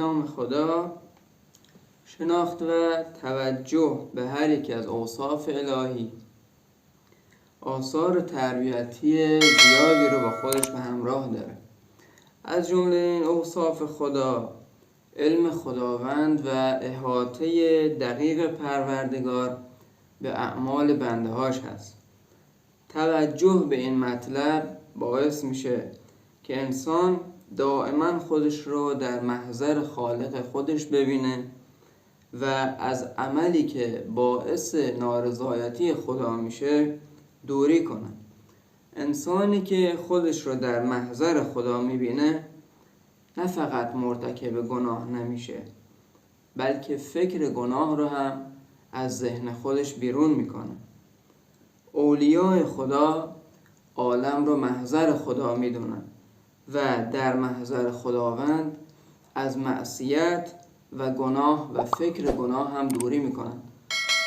نام خدا. شناخت و توجه به هر یک از اوصاف الهی آثار تربیتی زیادی رو با خودش به همراه داره. از جمله این اوصاف خدا علم خداوند و احاطه دقیق پروردگار به اعمال بنده هاش هست. توجه به این مطلب باعث میشه که انسان دائما خودش رو در محضر خالق خودش ببینه و از عملی که باعث نارضایتی خدا میشه دوری کنه. انسانی که خودش رو در محضر خدا میبینه نه فقط مرتکب گناه نمیشه، بلکه فکر گناه رو هم از ذهن خودش بیرون میکنه. اولیاء خدا عالم رو محضر خدا میدونن و در محضر خداوند از معصیت و گناه و فکر گناه هم دوری میکنن.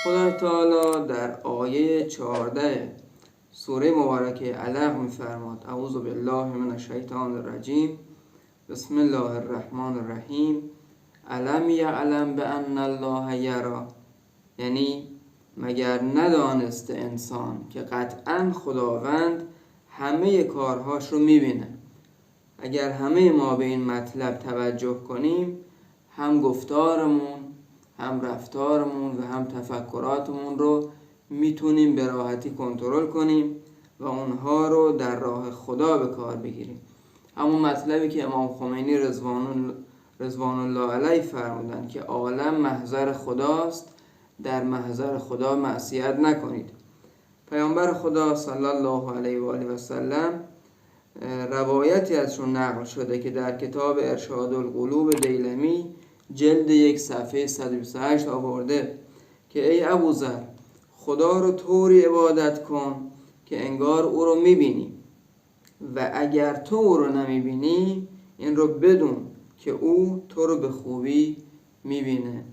خدا تعالی در آیه 14 سوره مبارکه علق میفرماد: اعوذ بالله من الشیطان الرجیم، بسم الله الرحمن الرحیم، الم یعلم بان الله یری، یعنی مگر ندانسته انسان که قطعا خداوند همه کارهاش رو میبینه. اگر همه ما به این مطلب توجه کنیم، هم گفتارمون، هم رفتارمون و هم تفکراتمون رو میتونیم به راحتی کنترل کنیم و اونها رو در راه خدا به کار بگیریم. همون مطلبی که امام خمینی رضوان الله علیه فرمودن که عالم محضر خداست، در محضر خدا معصیت نکنید. پیامبر خدا صلی الله علیه و آله و سلم روایتی ازشون نقل شده که در کتاب ارشاد القلوب دیلمی جلد 1 صفحه 128 آورده که ای ابوذر، خدا رو طوری عبادت کن که انگار او رو میبینی و اگر تو او رو نمیبینی این رو بدون که او تو رو به خوبی میبینه.